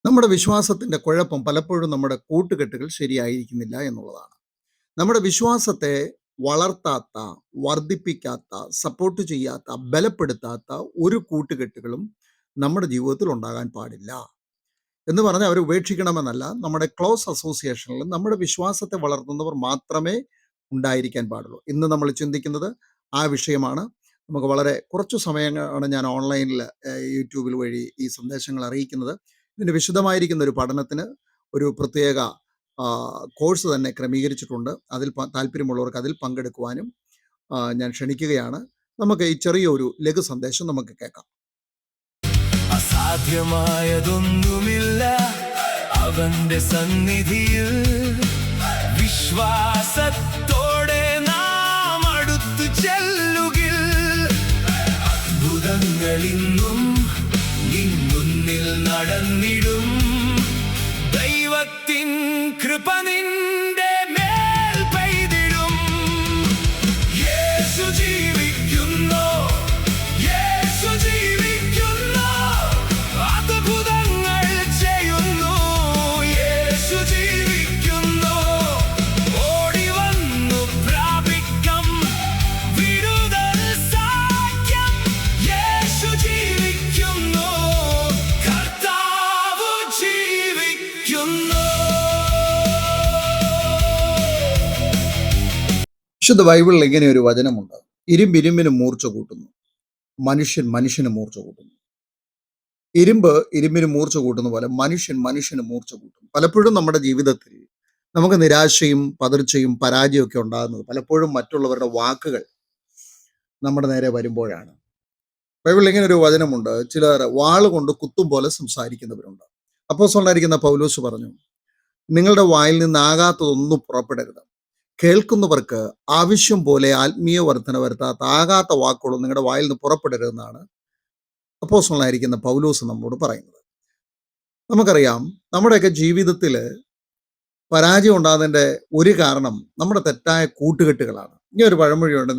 നമ്മുടെ വിശ്വാസത്തിൻ്റെ കുഴപ്പം പലപ്പോഴും നമ്മുടെ കൂട്ടുകെട്ടുകൾ ശരിയായിരിക്കുന്നില്ല എന്നുള്ളതാണ്. നമ്മുടെ വിശ്വാസത്തെ വളർത്താത്ത, വർദ്ധിപ്പിക്കാത്ത, സപ്പോർട്ട് ചെയ്യാത്ത, ബലപ്പെടുത്താത്ത ഒരു കൂട്ടുകെട്ടുകളും നമ്മുടെ ജീവിതത്തിൽ ഉണ്ടാകാൻ പാടില്ല. എന്ന് പറഞ്ഞാൽ അവർ ഉപേക്ഷിക്കണമെന്നല്ല, നമ്മുടെ ക്ലോസ് അസോസിയേഷനിൽ നമ്മുടെ വിശ്വാസത്തെ വളർത്തുന്നവർ മാത്രമേ ഉണ്ടായിരിക്കാൻ പാടുള്ളൂ. ഇന്ന് നമ്മൾ ചിന്തിക്കുന്നത് ആ വിഷയമാണ്. നമുക്ക് വളരെ കുറച്ചു സമയമാണ് ഞാൻ ഓൺലൈനിൽ യൂട്യൂബിൽ വഴി ഈ സന്ദേശങ്ങൾ അറിയിക്കുന്നത്. ഇതിൻ്റെ വിശദമായിരിക്കുന്ന ഒരു പഠനത്തിന് ഒരു പ്രത്യേക കോഴ്സ് തന്നെ ക്രമീകരിച്ചിട്ടുണ്ട്. അതിൽ താല്പര്യമുള്ളവർക്ക് അതിൽ പങ്കെടുക്കുവാനും ഞാൻ ക്ഷണിക്കുകയാണ്. നമുക്ക് ഈ ചെറിയൊരു ലഘു സന്ദേശം നമുക്ക് കേൾക്കാം. അസാധ്യമായതൊന്നുമില്ല അവന്റെ സന്നിധിയിൽ. വിശ്വാസത്തോടെ നാം അടുത്തു ചെല്ലുകിൽ അത്ഭുതങ്ങളിന്നും മുന്നിൽ നടന്നിടും. ദൈവത്തിൻ കൃപ നിന്റെ മേൽ പെയ്തിടും. യേശു ജീവിക്കുന്നു, യേശു ജീവിക്കുന്നു, അത്ഭുതങ്ങൾ ചെയ്യുന്നു. യേശു ജീവിക്കുന്നു, ഓടി വന്നു പ്രാപിക്കാം വിടുതൽ സാക്ഷ്യം. യേശു ജീവിക്കുന്നു, കർത്താവ് ജീവിക്കുന്നു. വിശുദ്ധ ബൈബിളിൽ ഇങ്ങനെ ഒരു വചനമുണ്ട്: ഇരുമ്പിന് മൂർച്ച കൂട്ടുന്നു, മനുഷ്യന് മൂർച്ച കൂട്ടുന്നു. ഇരുമ്പ് ഇരുമ്പിന് മൂർച്ച കൂട്ടുന്ന പോലെ മനുഷ്യന് മൂർച്ച കൂട്ടും. പലപ്പോഴും നമ്മുടെ ജീവിതത്തിൽ നമുക്ക് നിരാശയും പതർച്ചയും പരാജയവും ഒക്കെ ഉണ്ടാകുന്നത് പലപ്പോഴും മറ്റുള്ളവരുടെ വാക്കുകൾ നമ്മുടെ നേരെ വരുമ്പോഴാണ്. ബൈബിളിൽ ഇങ്ങനെ ഒരു വചനമുണ്ട്: ചിലർ വാളുകൊണ്ട് കുത്തും പോലെ സംസാരിക്കുന്നവരുണ്ട്. അപ്പോസ്തലനായിരിക്കുന്ന പൗലോസ് പറഞ്ഞു, നിങ്ങളുടെ വായിൽ നിന്നാകാത്തതൊന്നും പുറപ്പെടരുത്. കേൾക്കുന്നവർക്ക് ആവശ്യം പോലെ ആത്മീയ വർധന വരുത്താത്ത ആകാത്ത വാക്കുകളൊന്നും നിങ്ങളുടെ വായിൽ നിന്ന് പുറപ്പെടരുതെന്നാണ് അപ്പോസ്തലനായിരിക്കുന്ന പൗലോസ് നമ്മളോട് പറയുന്നത്. നമുക്കറിയാം, നമ്മുടെയൊക്കെ ജീവിതത്തിൽ പരാജയം ഉണ്ടാകുന്നതിൻ്റെ ഒരു കാരണം നമ്മുടെ തെറ്റായ കൂട്ടുകെട്ടുകളാണ്. ഇനി ഒരു പഴമൊഴിയുണ്ട്: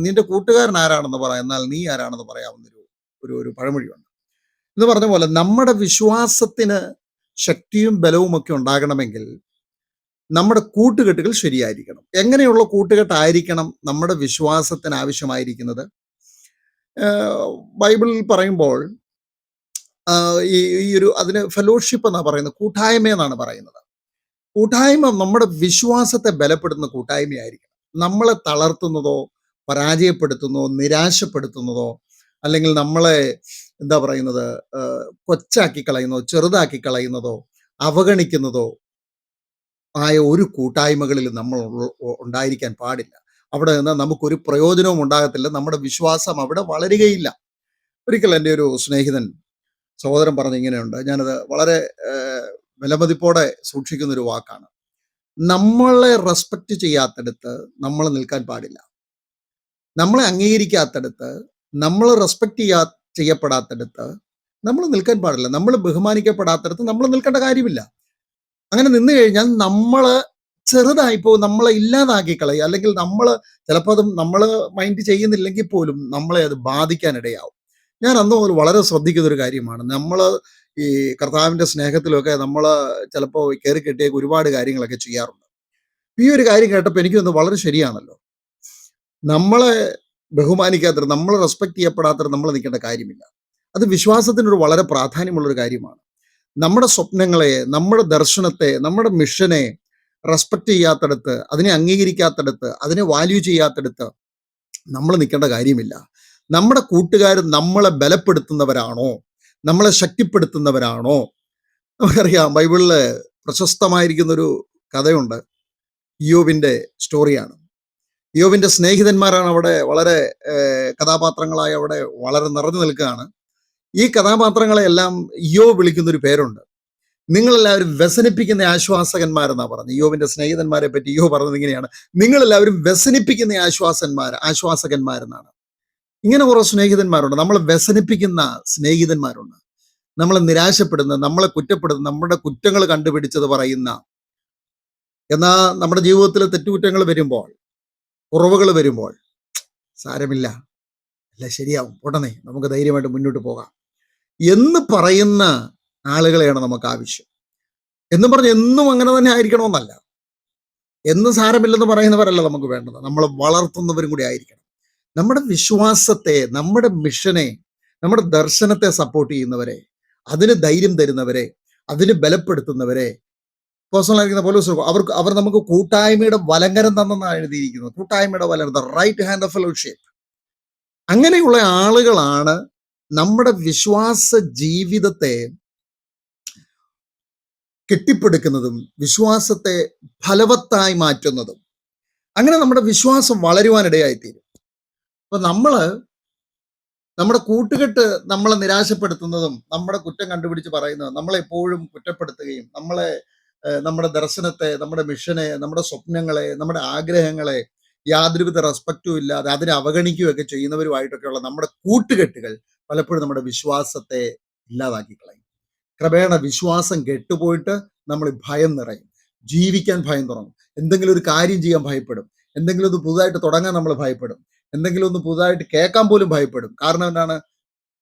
നിന്റെ കൂട്ടുകാരൻ ആരാണെന്ന് പറയാം, എന്നാൽ നീ ആരാണെന്ന് പറയാവുന്നൊരു ഒരു പഴമൊഴിയുണ്ട്. എന്ന് പറഞ്ഞ പോലെ നമ്മുടെ വിശ്വാസത്തിന് ശക്തിയും ബലവും ഒക്കെ ഉണ്ടാകണമെങ്കിൽ നമ്മുടെ കൂട്ടുകെട്ടുകൾ ശരിയായിരിക്കണം. എങ്ങനെയുള്ള കൂട്ടുകെട്ടായിരിക്കണം നമ്മുടെ വിശ്വാസത്തിന് ആവശ്യമായിരിക്കുന്നത്? ബൈബിളിൽ പറയുമ്പോൾ ഈ ഒരു അതിന് ഫെലോഷിപ്പ് എന്നാണ് പറയുന്നത്, കൂട്ടായ്മ എന്നാണ് പറയുന്നത്. കൂട്ടായ്മ നമ്മുടെ വിശ്വാസത്തെ ബലപ്പെടുത്തുന്ന കൂട്ടായ്മയായിരിക്കണം. നമ്മളെ തളർത്തുന്നതോ പരാജയപ്പെടുത്തുന്നതോ നിരാശപ്പെടുത്തുന്നതോ അല്ലെങ്കിൽ നമ്മളെ എന്താ പറയുന്നത് കൊച്ചാക്കി കളയുന്നതോ ചെറുതാക്കി കളയുന്നതോ അവഗണിക്കുന്നതോ ആയ ഒരു കൂട്ടായ്മകളിൽ നമ്മൾ ഉണ്ടായിരിക്കാൻ പാടില്ല. അവിടെ നിന്ന് നമുക്കൊരു പ്രയോജനവും ഉണ്ടാകത്തില്ല. നമ്മുടെ വിശ്വാസം അവിടെ വളരുകയില്ല. ഒരിക്കൽ എൻ്റെ ഒരു സ്നേഹിതൻ സഹോദരൻ പറഞ്ഞ ഇങ്ങനെയുണ്ട്, ഞാനത് വളരെ വിലമതിപ്പോടെ സൂക്ഷിക്കുന്നൊരു വാക്കാണ്: നമ്മളെ റെസ്പെക്റ്റ് ചെയ്യാത്തടുത്ത് നമ്മൾ നിൽക്കാൻ പാടില്ല. നമ്മളെ അംഗീകരിക്കാത്തടുത്ത്, നമ്മൾ റെസ്പെക്റ്റ് ചെയ്യപ്പെടാത്തടുത്ത് നമ്മൾ നിൽക്കാൻ പാടില്ല. നമ്മൾ ബഹുമാനിക്കപ്പെടാത്തടുത്ത് നമ്മൾ നിൽക്കേണ്ട കാര്യമില്ല. അങ്ങനെ നിന്ന് കഴിഞ്ഞാൽ നമ്മൾ ചെറുതായി പോകും, നമ്മളെ ഇല്ലാതാക്കി കളയും. അല്ലെങ്കിൽ നമ്മൾ ചിലപ്പോൾ അത് നമ്മൾ മൈൻഡ് ചെയ്യുന്നില്ലെങ്കിൽ പോലും നമ്മളെ അത് ബാധിക്കാനിടയാവും. ഞാൻ അന്ന് മുതൽ വളരെ ശ്രദ്ധിക്കുന്നൊരു കാര്യമാണ്. നമ്മൾ ഈ കർത്താവിൻ്റെ സ്നേഹത്തിലൊക്കെ നമ്മൾ ചിലപ്പോൾ കയറി കെട്ടിയൊക്കെ ഒരുപാട് കാര്യങ്ങളൊക്കെ ചെയ്യാറുണ്ട്. ഈ ഒരു കാര്യം കേട്ടപ്പോൾ എനിക്കൊന്ന് വളരെ ശരിയാണല്ലോ. നമ്മളെ ബഹുമാനിക്കാത്തത്, നമ്മളെ റെസ്പെക്ട് ചെയ്യപ്പെടാത്തത് നമ്മൾ നിൽക്കേണ്ട കാര്യമില്ല. അത് വിശ്വാസത്തിനൊരു വളരെ പ്രാധാന്യമുള്ളൊരു കാര്യമാണ്. നമ്മുടെ സ്വപ്നങ്ങളെ, നമ്മുടെ ദർശനത്തെ, നമ്മുടെ മിഷനെ റെസ്പെക്ട് ചെയ്യാത്തടത്ത്, അതിനെ അംഗീകരിക്കാത്തടത്ത്, അതിനെ വാല്യൂ ചെയ്യാത്തടത്ത് നമ്മൾ നിൽക്കേണ്ട കാര്യമില്ല. നമ്മുടെ കൂട്ടുകാർ നമ്മളെ ബലപ്പെടുത്തുന്നവരാണോ, നമ്മളെ ശക്തിപ്പെടുത്തുന്നവരാണോ? നമുക്കറിയാം, ബൈബിളിൽ പ്രശസ്തമായിരിക്കുന്നൊരു കഥയുണ്ട്. ഇയ്യോബിൻ്റെ സ്റ്റോറിയാണ്. ഇയ്യോബിൻ്റെ സ്നേഹിതന്മാരാണ് അവിടെ വളരെ കഥാപാത്രങ്ങളായി അവിടെ വളരെ നിറഞ്ഞു നിൽക്കുകയാണ്. ഈ കഥാപാത്രങ്ങളെല്ലാം ഇയ്യോബ് വിളിക്കുന്നൊരു പേരുണ്ട്: നിങ്ങളെല്ലാവരും വ്യസനിപ്പിക്കുന്ന ആശ്വാസകന്മാരെന്നാണ് പറഞ്ഞത്. ഇയ്യോബിന്റെ സ്നേഹിതന്മാരെ പറ്റി ഇയ്യോബ് പറഞ്ഞത് ഇങ്ങനെയാണ്: നിങ്ങളെല്ലാവരും വ്യസനിപ്പിക്കുന്ന ആശ്വാസകന്മാരെന്നാണ്. ഇങ്ങനെ കുറെ സ്നേഹിതന്മാരുണ്ട്. നമ്മളെ വ്യസനിപ്പിക്കുന്ന സ്നേഹിതന്മാരുണ്ട്. നമ്മളെ നിരാശപ്പെടുന്ന, നമ്മളെ കുറ്റപ്പെടുന്ന, നമ്മുടെ കുറ്റങ്ങൾ കണ്ടുപിടിച്ചത് പറയുന്ന. എന്നാൽ നമ്മുടെ ജീവിതത്തിൽ തെറ്റുകുറ്റങ്ങൾ വരുമ്പോൾ, കുറവുകൾ വരുമ്പോൾ, സാരമില്ല, അല്ല ശരിയാവും, ഉടനെ നമുക്ക് ധൈര്യമായിട്ട് മുന്നോട്ട് പോകാം എന്ന് പറയുന്ന ആളുകളെയാണ് നമുക്ക് ആവശ്യം. എന്നും പറഞ്ഞ് എന്നും അങ്ങനെ തന്നെ ആയിരിക്കണമെന്നല്ല. എന്നും സാരമില്ലെന്ന് പറയുന്നവരല്ല നമുക്ക് വേണ്ടത്. നമ്മളെ വളർത്തുന്നവരും കൂടി ആയിരിക്കണം. നമ്മുടെ വിശ്വാസത്തെ, നമ്മുടെ മിഷനെ, നമ്മുടെ ദർശനത്തെ സപ്പോർട്ട് ചെയ്യുന്നവരെ, അതിന് ധൈര്യം തരുന്നവരെ, അതിന് ബലപ്പെടുത്തുന്നവരെ, അപ്പോസ്തലനായിരിക്കുന്ന പൗലോസ് അവർ നമുക്ക് കൂട്ടായ്മയുടെ വലങ്കരം തന്നെന്നാണ് എഴുതിയിരിക്കുന്നത്. കൂട്ടായ്മയുടെ വലം, the right hand of fellowship. അങ്ങനെയുള്ള ആളുകളാണ് നമ്മുടെ വിശ്വാസ ജീവിതത്തെ കെട്ടിപ്പടുക്കുന്നതും വിശ്വാസത്തെ ഫലവത്തായി മാറ്റുന്നതും. അങ്ങനെ നമ്മുടെ വിശ്വാസം വളരുവാനിടയായിത്തീരും. അപ്പൊ നമ്മുടെ കൂട്ടുകെട്ട് നമ്മളെ നിരാശപ്പെടുത്തുന്നതും നമ്മുടെ കുറ്റം കണ്ടുപിടിച്ച് പറയുന്നതും നമ്മളെ എപ്പോഴും കുറ്റപ്പെടുത്തുകയും നമ്മുടെ ദർശനത്തെ, നമ്മുടെ മിഷനെ, നമ്മുടെ സ്വപ്നങ്ങളെ, നമ്മുടെ ആഗ്രഹങ്ങളെ യാതൊരുവിധ റെസ്പെക്റ്റും ഇല്ലാതെ അതിനെ അവഗണിക്കുകയൊക്കെ ചെയ്യുന്നവരുമായിട്ടൊക്കെയുള്ള നമ്മുടെ കൂട്ടുകെട്ടുകൾ പലപ്പോഴും നമ്മുടെ വിശ്വാസത്തെ ഇല്ലാതാക്കി കളയും. ക്രമേണ വിശ്വാസം കെട്ടുപോയിട്ട് നമ്മൾ ഭയം നിറയും, ജീവിക്കാൻ ഭയം തുടങ്ങും, എന്തെങ്കിലും ഒരു കാര്യം ചെയ്യാൻ ഭയപ്പെടും, എന്തെങ്കിലും ഒന്ന് പുതുതായിട്ട് തുടങ്ങാൻ നമ്മൾ ഭയപ്പെടും, എന്തെങ്കിലും ഒന്ന് പുതുതായിട്ട് കേൾക്കാൻ പോലും ഭയപ്പെടും. കാരണം എന്താണ്?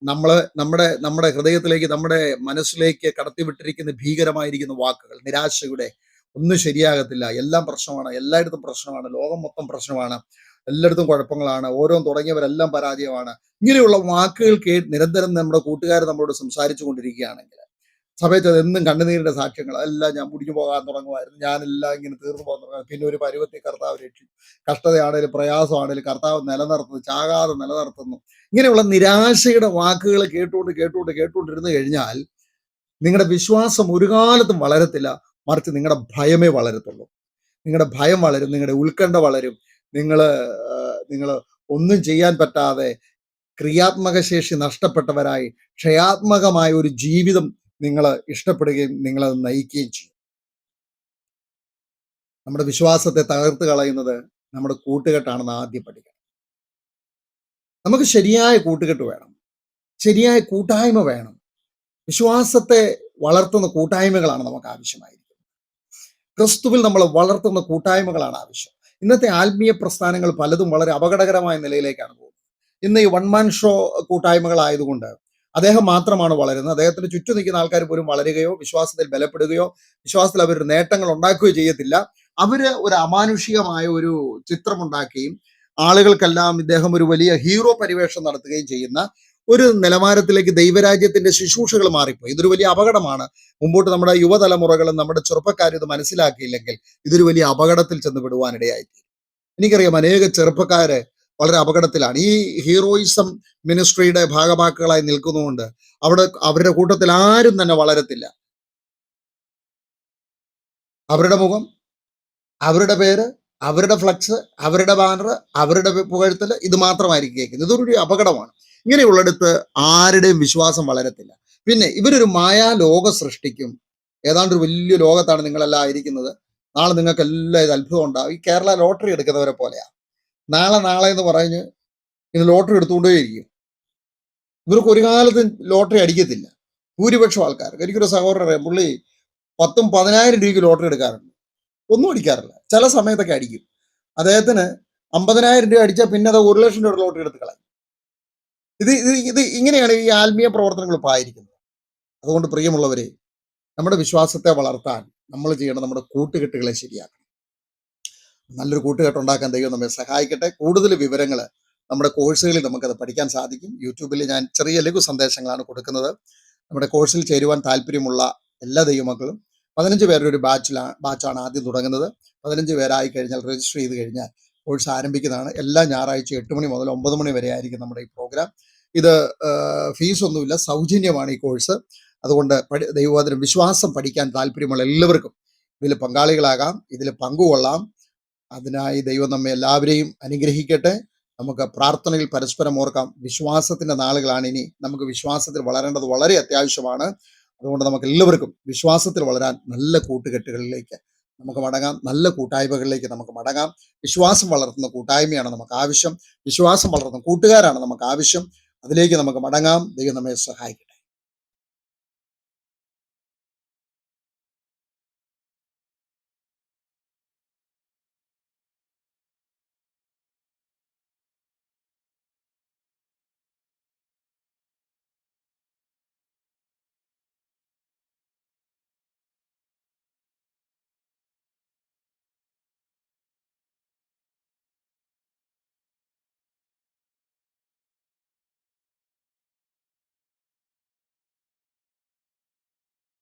നമ്മുടെ ഹൃദയത്തിലേക്ക്, നമ്മുടെ മനസ്സിലേക്ക് കടത്തിവിട്ടിരിക്കുന്ന ഭീകരമായിരിക്കുന്ന വാക്കുകൾ, നിരാശയുടെ ഒന്നും ശരിയാകത്തില്ല, എല്ലാം പ്രശ്നമാണ്, എല്ലായിടത്തും പ്രശ്നമാണ്, ലോകം മൊത്തം പ്രശ്നമാണ്, എല്ലായിടത്തും കുഴപ്പങ്ങളാണ്, ഓരോന്ന് തുടങ്ങിയവരെല്ലാം പരാജയമാണ്. ഇങ്ങനെയുള്ള വാക്കുകൾ നിരന്തരം നമ്മുടെ കൂട്ടുകാർ നമ്മളോട് സംസാരിച്ചു കൊണ്ടിരിക്കുകയാണെങ്കിൽ സമയത്ത് അത് എന്നും കണ്ണുനീരിന്റെ സാക്ഷ്യങ്ങൾ, എല്ലാം ഞാൻ മുടിഞ്ഞു പോകാൻ തുടങ്ങുമായിരുന്നു, ഞാനെല്ലാം ഇങ്ങനെ തീർന്നു പോകാൻ തുടങ്ങും, പിന്നെ ഒരു പരുവത്തിൽ കർത്താവ് രക്ഷിച്ചു, കഷ്ടതയാണേലും പ്രയാസമാണേലും കർത്താവ് നിലനിർത്തുന്നു, ചാകാതെ നിലനിർത്തുന്നു. ഇങ്ങനെയുള്ള നിരാശയുടെ വാക്കുകൾ കേട്ടുകൊണ്ടിരുന്നു കഴിഞ്ഞാൽ നിങ്ങളുടെ വിശ്വാസം ഒരു കാലത്തും വളരത്തില്ല, മറിച്ച് നിങ്ങളുടെ ഭയമേ വളരത്തുള്ളൂ. നിങ്ങളുടെ ഭയം വളരും, നിങ്ങളുടെ ഉത്കണ്ഠ വളരും, നിങ്ങൾ ഒന്നും ചെയ്യാൻ പറ്റാതെ ക്രിയാത്മക ശേഷി നഷ്ടപ്പെട്ടവരായി ക്ഷയാത്മകമായ ഒരു ജീവിതം നിങ്ങൾ ഇഷ്ടപ്പെടുകയും നിങ്ങളത് നയിക്കുകയും ചെയ്യും. നമ്മുടെ വിശ്വാസത്തെ തകർത്ത് കളയുന്നത് നമ്മുടെ കൂട്ടുകെട്ടാണെന്ന് ആദ്യം പഠിക്കണം. നമുക്ക് ശരിയായ കൂട്ടുകെട്ട് വേണം, ശരിയായ കൂട്ടായ്മ വേണം. വിശ്വാസത്തെ വളർത്തുന്ന കൂട്ടായ്മകളാണ് നമുക്ക് ആവശ്യമായിരിക്കുന്നത്. ക്രിസ്തുവിൽ നമ്മളെ വളർത്തുന്ന കൂട്ടായ്മകളാണ് ആവശ്യം. ഇന്നത്തെ ആത്മീയ പ്രസ്ഥാനങ്ങൾ പലതും വളരെ അപകടകരമായ നിലയിലേക്കാണ് പോകുന്നത്. ഇന്ന് ഈ വൺ മാൻ ഷോ കൂട്ടായ്മകളായതുകൊണ്ട് അദ്ദേഹം മാത്രമാണ് വളരുന്നത്. അദ്ദേഹത്തിന് ചുറ്റും നിൽക്കുന്ന ആൾക്കാർ പോലും വളരുകയോ വിശ്വാസത്തിൽ ബലപ്പെടുകയോ വിശ്വാസത്തിൽ അവർ നേട്ടങ്ങൾ ഉണ്ടാക്കുകയോ ചെയ്യത്തില്ല. അവര് ഒരു അമാനുഷികമായ ഒരു ചിത്രമുണ്ടാക്കുകയും ആളുകൾക്കെല്ലാം ഇദ്ദേഹം ഒരു വലിയ ഹീറോ പരിവേഷം നടത്തുകയും ചെയ്യുന്ന ഒരു നിലവാരത്തിലേക്ക് ദൈവരാജ്യത്തിന്റെ ശുശ്രൂഷകൾ മാറിപ്പോയി. ഇതൊരു വലിയ അപകടമാണ്. മുമ്പോട്ട് നമ്മുടെ യുവതലമുറകളും നമ്മുടെ ചെറുപ്പക്കാരും ഇത് മനസ്സിലാക്കിയില്ലെങ്കിൽ ഇതൊരു വലിയ അപകടത്തിൽ ചെന്ന് വിടുവാനിടയായി. എനിക്കറിയാം അനേക ചെറുപ്പക്കാര് വളരെ അപകടത്തിലാണ്. ഈ ഹീറോയിസം മിനിസ്ട്രിയുടെ ഭാഗമാക്കുകളായി നിൽക്കുന്നതുകൊണ്ട് അവരുടെ കൂട്ടത്തിൽ ആരും തന്നെ വളരത്തില്ല. അവരുടെ മുഖം, അവരുടെ പേര്, അവരുടെ ഫ്ലക്സ്, അവരുടെ ബാനർ, അവരുടെ പുകഴ്ത്തല്, ഇത് മാത്രമായിരിക്കും കേൾക്കുന്നത്. ഇതൊരു അപകടമാണ്. ഇങ്ങനെയുള്ളിടത്ത് ആരുടെയും വിശ്വാസം വളരത്തില്ല. പിന്നെ ഇവരൊരു മായാലോകം സൃഷ്ടിക്കും. ഏതാണ്ട് ഒരു വലിയ ലോകത്താണ് നിങ്ങളെല്ലാം ഇരിക്കുന്നത്. നാളെ നിങ്ങൾക്ക് എല്ലാം ഇത് അത്ഭുതം ഉണ്ടാവും. ഈ കേരള ലോട്ടറി എടുക്കുന്നവരെ പോലെയാ. നാളെ എന്ന് പറഞ്ഞ് ഇത് ലോട്ടറി എടുത്തുകൊണ്ടേയിരിക്കും. ഇവർക്ക് ഒരു കാലത്തും ലോട്ടറി അടിക്കത്തില്ല. ഭൂരിപക്ഷം ആൾക്കാർക്ക്. എനിക്കൊരു സഹോദരൻ അറിയാം, പുള്ളി 10,000 10,000 രൂപയ്ക്ക് ലോട്ടറി എടുക്കാറുണ്ട്, ഒന്നും അടിക്കാറില്ല. ചില സമയത്തൊക്കെ അടിക്കും. അദ്ദേഹത്തിന് 50,000 രൂപ അടിച്ചാൽ പിന്നെ അത് 1,00,000 രൂപ ലോട്ടറി എടുത്ത് കളയും. ഇത് ഇങ്ങനെയാണ് ഈ ആത്മീയ പ്രവർത്തനങ്ങൾ ഇപ്പോൾ ആയിരിക്കുന്നത്. അതുകൊണ്ട് പ്രിയമുള്ളവരെ, നമ്മുടെ വിശ്വാസത്തെ വളർത്താൻ നമ്മൾ ചെയ്യേണ്ടത് നമ്മുടെ കൂട്ടുകെട്ടുകളെ ശരിയാക്കണം. നല്ലൊരു കൂട്ടുകെട്ടുണ്ടാക്കാൻ ദൈവം നമ്മെ സഹായിക്കട്ടെ. കൂടുതൽ വിവരങ്ങൾ നമ്മുടെ കോഴ്സുകളിൽ നമുക്കത് പഠിക്കാൻ സാധിക്കും. യൂട്യൂബിൽ ഞാൻ ചെറിയ ലഘു സന്ദേശങ്ങളാണ് കൊടുക്കുന്നത്. നമ്മുടെ കോഴ്സിൽ ചേരുവാൻ താല്പര്യമുള്ള എല്ലാ ദൈവമക്കളും 15 പേരുടെ ഒരു ബാച്ചാണ് ആദ്യം തുടങ്ങുന്നത്. 15 പേരായി കഴിഞ്ഞാൽ രജിസ്റ്റർ ചെയ്ത് കഴിഞ്ഞാൽ കോഴ്സ് ആരംഭിക്കുന്നതാണ്. എല്ലാ ഞായറാഴ്ച 8 മണി മുതൽ 9 മണി വരെ ആയിരിക്കും നമ്മുടെ ഈ പ്രോഗ്രാം. ഇത് ഫീസൊന്നുമില്ല, സൗജന്യമാണ് ഈ കോഴ്സ്. അതുകൊണ്ട് ദൈവവചനം വിശ്വാസം പഠിക്കാൻ താല്പര്യമുള്ള എല്ലാവർക്കും ഇതിൽ പങ്കാളികളാകാം, ഇതിൽ പങ്കുകൊള്ളാം. അതിനായി ദൈവം നമ്മെ എല്ലാവരെയും അനുഗ്രഹിക്കട്ടെ. നമുക്ക് പ്രാർത്ഥനയിൽ പരസ്പരം ഓർക്കാം. വിശ്വാസത്തിന്റെ നാളുകളാണ് ഇനി. നമുക്ക് വിശ്വാസത്തിൽ വളരേണ്ടത് വളരെ അത്യാവശ്യമാണ്. അതുകൊണ്ട് നമുക്ക് എല്ലാവർക്കും വിശ്വാസത്തിൽ വളരാൻ നല്ല കൂട്ടുകെട്ടുകളിലേക്ക് നമുക്ക് മടങ്ങാം, നല്ല കൂട്ടായ്മകളിലേക്ക് നമുക്ക് മടങ്ങാം. വിശ്വാസം വളർത്തുന്ന കൂട്ടായ്മയാണ് നമുക്ക് ആവശ്യം, വിശ്വാസം വളർത്തുന്ന കൂട്ടുകാരാണ് നമുക്ക് ആവശ്യം. അതിലേക്ക് നമുക്ക് മടങ്ങാം. ദൈവം നമ്മെ സഹായിക്കും.